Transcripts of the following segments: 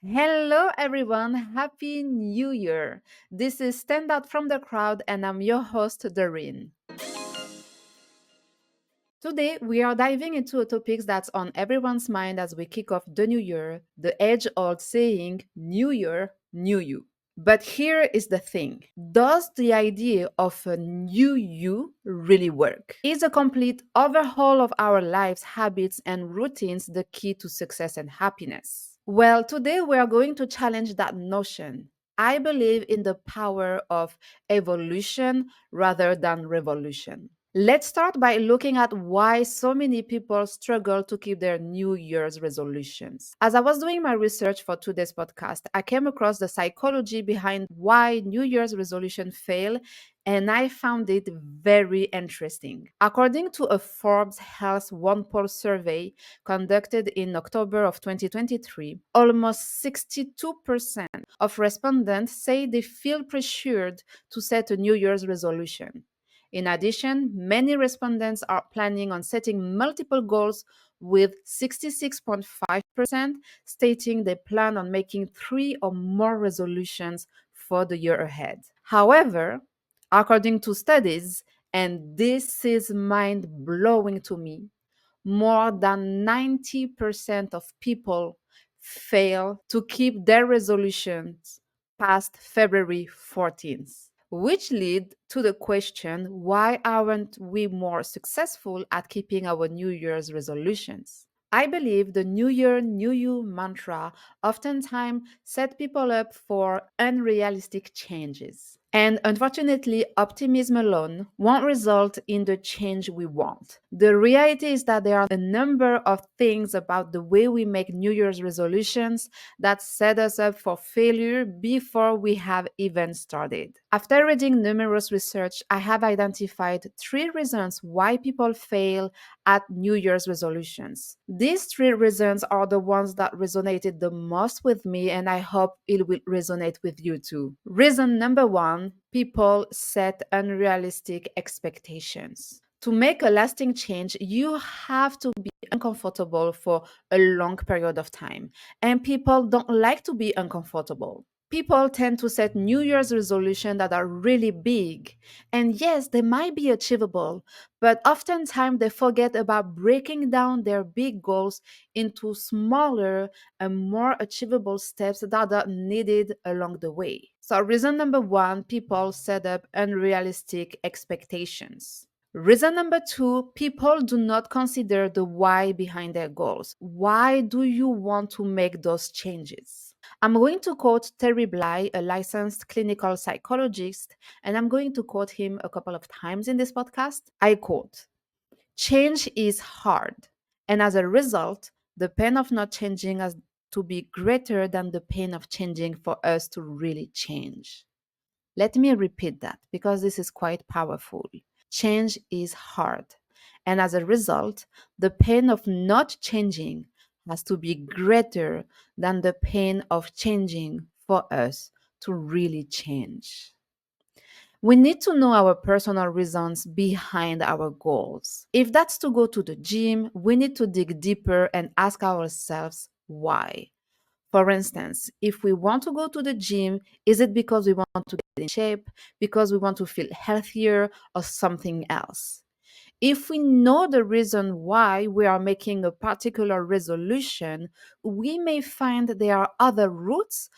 Hello, everyone. Happy New Year. This is Stand Out From The Crowd, and I'm your host, Darine. Today, we are diving into a topic that's on everyone's mind as we kick off the new year, the age old saying, New Year, New You. But here is the thing. Does the idea of a new you really work? Is a complete overhaul of our lives, habits, and routines the key to success and happiness? Well, today we are going to challenge that notion. I believe in the power of evolution rather than revolution. Let's start by looking at why so many people struggle to keep their New Year's resolutions. As I was doing my research for today's podcast, I came across the psychology behind why New Year's resolutions fail, and I found it very interesting. According to a Forbes Health One Poll survey conducted in October of 2023, almost 62% of respondents say they feel pressured to set a New Year's resolution. In addition, many respondents are planning on setting multiple goals, with 66.5% stating they plan on making three or more resolutions for the year ahead. However, according to studies, and this is mind blowing to me, more than 90% of people fail to keep their resolutions past February 14th. Which lead to the question, why aren't we more successful at keeping our New Year's resolutions? I believe the New Year, New You mantra oftentimes set people up for unrealistic changes. And unfortunately, optimism alone won't result in the change we want. The reality is that there are a number of things about the way we make New Year's resolutions that set us up for failure before we have even started. After reading numerous research, I have identified three reasons why people fail at New Year's resolutions. These three reasons are the ones that resonated the most with me, and I hope it will resonate with you too. Reason number one, people set unrealistic expectations. To make a lasting change, you have to be uncomfortable for a long period of time. And people don't like to be uncomfortable. People tend to set New Year's resolutions that are really big. And yes, they might be achievable, but oftentimes they forget about breaking down their big goals into smaller and more achievable steps that are needed along the way. So, reason number one, people set up unrealistic expectations. Reason number two, people do not consider the why behind their goals. Why do you want to make those changes? I'm going to quote Terry Bly, a licensed clinical psychologist, and I'm going to quote him a couple of times in this podcast. I quote, change is hard, and as a result, the pain of not changing has to be greater than the pain of changing for us to really change. Let me repeat that because this is quite powerful. Change is hard, and as a result, the pain of not changing has to be greater than the pain of changing for us to really change. We need to know our personal reasons behind our goals. If that's to go to the gym, we need to dig deeper and ask ourselves why. For instance, if we want to go to the gym, is it because we want to get in shape, because we want to feel healthier, or something else? If we know the reason why we are making a particular resolution, we may find there are other routes,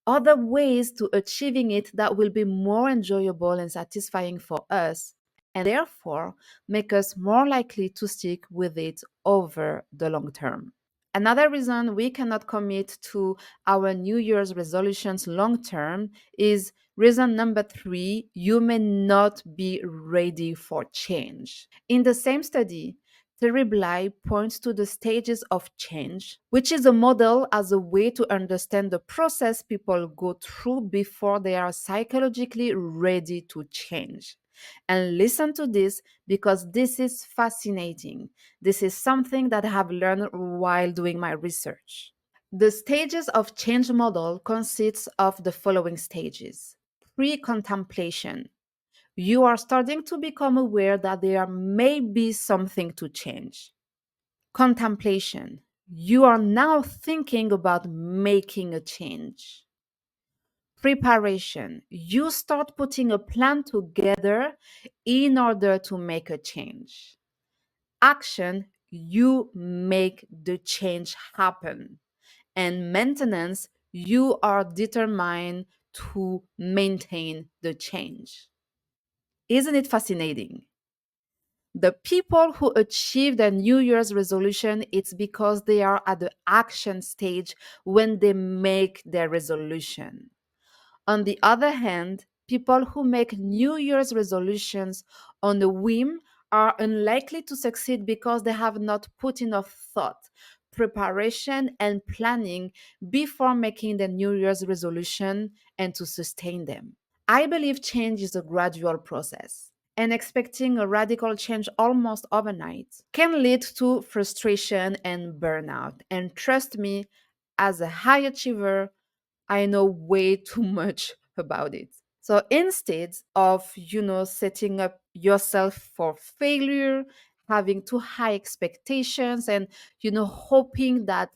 other ways to achieving it that will be more enjoyable and satisfying for us, and therefore make us more likely to stick with it over the long term. Another reason we cannot commit to our New Year's resolutions long term is reason number three, you may not be ready for change. In the same study, Terry Bly points to the stages of change, which is a model as a way to understand the process people go through before they are psychologically ready to change. And listen to this because this is fascinating. This is something that I have learned while doing my research. The stages of change model consists of the following stages. Pre-contemplation. You are starting to become aware that there may be something to change. Contemplation. You are now thinking about making a change. Preparation. You start putting a plan together in order to make a change. Action. You make the change happen. And maintenance. You are determined to maintain the change. Isn't it fascinating? The people who achieve their New Year's resolution, it's because they are at the action stage when they make their resolution. On the other hand, people who make New Year's resolutions on a whim are unlikely to succeed because they have not put enough thought, preparation, and planning before making the New Year's resolution and to sustain them. I believe change is a gradual process, and expecting a radical change almost overnight can lead to frustration and burnout. And trust me, as a high achiever, I know way too much about it. So instead of, setting up yourself for failure, having too high expectations and, hoping that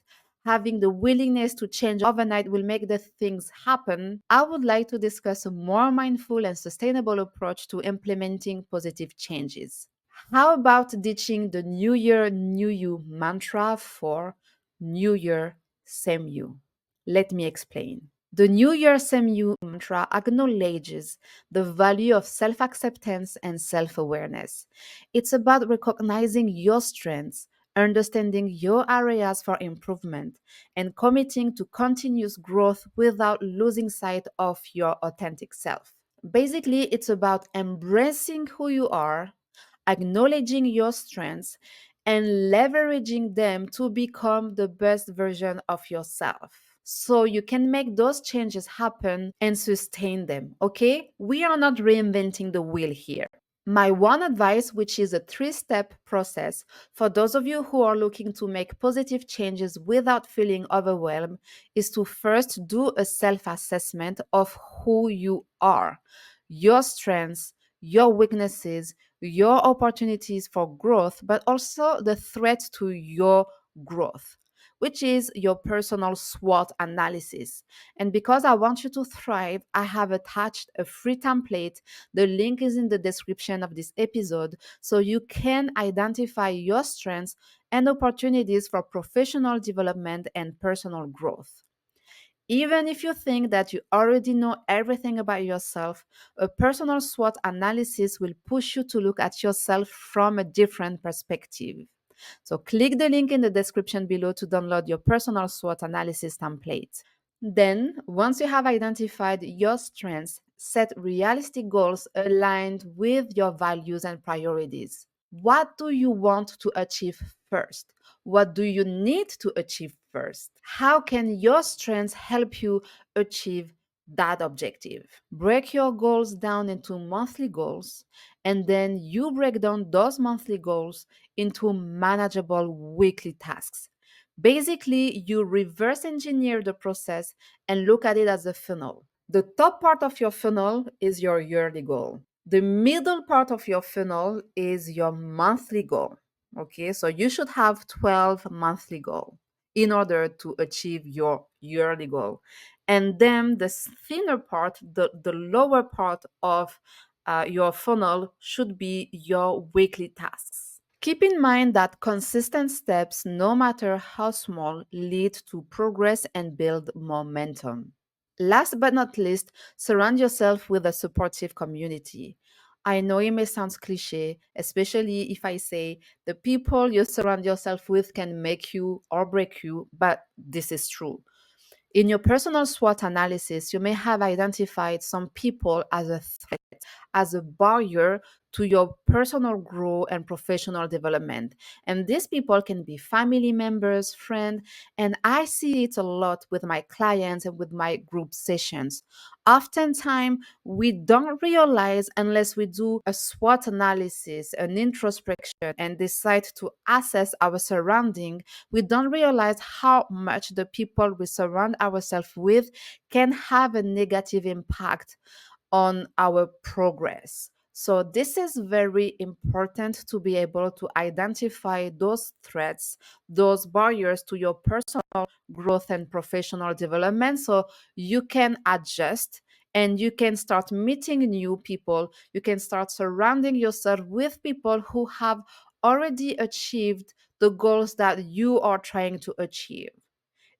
having the willingness to change overnight will make the things happen, I would like to discuss a more mindful and sustainable approach to implementing positive changes. How about ditching the New Year, New You mantra for New Year, Same You? Let me explain. The New Year Same You mantra acknowledges the value of self acceptance and self awareness. It's about recognizing your strengths, understanding your areas for improvement, and committing to continuous growth without losing sight of your authentic self. Basically, it's about embracing who you are, acknowledging your strengths, and leveraging them to become the best version of yourself. So you can make those changes happen and sustain them. Okay? We are not reinventing the wheel here. My one advice, which is a 3-step process for those of you who are looking to make positive changes without feeling overwhelmed, is to first do a self assessment of who you are, your strengths, your weaknesses, your opportunities for growth, but also the threat to your growth, which is your personal SWOT analysis. And because I want you to thrive, I have attached a free template. The link is in the description of this episode so you can identify your strengths and opportunities for professional development and personal growth. Even if you think that you already know everything about yourself, a personal SWOT analysis will push you to look at yourself from a different perspective. So click the link in the description below to download your personal SWOT analysis template. Then, once you have identified your strengths, set realistic goals aligned with your values and priorities. What do you want to achieve first? What do you need to achieve first? How can your strengths help you achieve that objective? Break your goals down into monthly goals, and then you break down those monthly goals into manageable weekly tasks. Basically, you reverse engineer the process and look at it as a funnel. The top part of your funnel is your yearly goal. The middle part of your funnel is your monthly goal. Okay, so you should have 12 monthly goals in order to achieve your yearly goal. And then the thinner part, the lower part of your funnel should be your weekly tasks. Keep in mind that consistent steps, no matter how small, lead to progress and build momentum. Last but not least, surround yourself with a supportive community. I know it may sound cliche, especially if I say the people you surround yourself with can make you or break you, but this is true. In your personal SWOT analysis, you may have identified some people as a threat, as a barrier to your personal growth and professional development. And these people can be family members, friends, and I see it a lot with my clients and with my group sessions. Oftentimes, we don't realize unless we do a SWOT analysis, an introspection, and decide to assess our surrounding, we don't realize how much the people we surround ourselves with can have a negative impact on our progress. So, this is very important to be able to identify those threats, those barriers to your personal growth and professional development so you can adjust and you can start meeting new people. You can start surrounding yourself with people who have already achieved the goals that you are trying to achieve.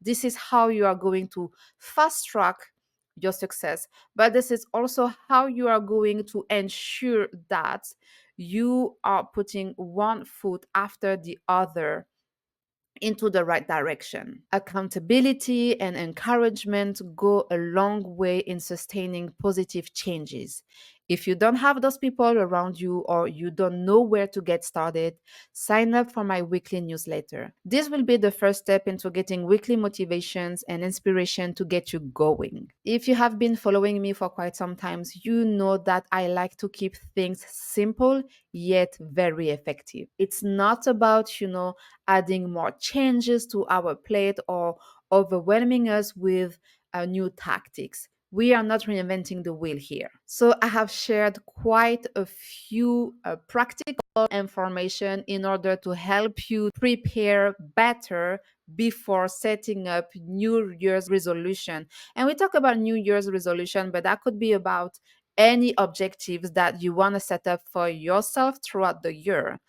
This is how you are going to fast track your success, but this is also how you are going to ensure that you are putting one foot after the other into the right direction. Accountability and encouragement go a long way in sustaining positive changes. If you don't have those people around you or you don't know where to get started, sign up for my weekly newsletter. This will be the first step into getting weekly motivations and inspiration to get you going. If you have been following me for quite some time, you know that I like to keep things simple yet very effective. It's not about, adding more changes to our plate or overwhelming us with new tactics. We are not reinventing the wheel here. So, I have shared quite a few practical information in order to help you prepare better before setting up New Year's resolution. And we talk about New Year's resolution, but that could be about any objectives that you want to set up for yourself throughout the year.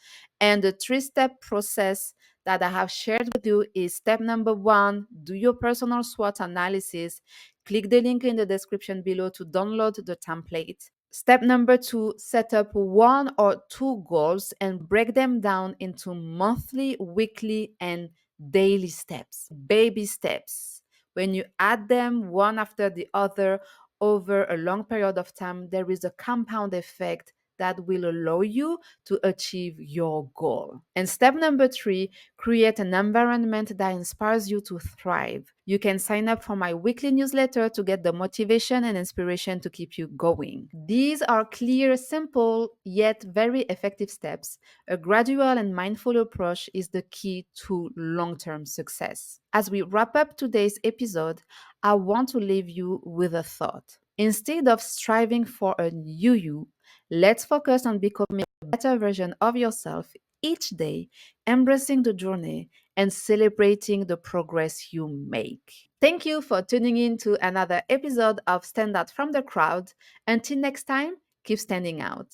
And the three-step process that I have shared with you is step number one: do your personal SWOT analysis. Click the link in the description below to download the template. Step number two: set up one or two goals and break them down into monthly, weekly, and daily steps, baby steps. When you add them one after the other over a long period of time, there is a compound effect that will allow you to achieve your goal. And step number three: create an environment that inspires you to thrive. You can sign up for my weekly newsletter to get the motivation and inspiration to keep you going. These are clear, simple, yet very effective steps. A gradual and mindful approach is the key to long term success. As we wrap up today's episode, I want to leave you with a thought. Instead of striving for a new you, let's focus on becoming a better version of yourself each day, embracing the journey and celebrating the progress you make. Thank you for tuning in to another episode of Stand Out From The Crowd. Until next time, keep standing out.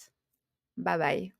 Bye bye.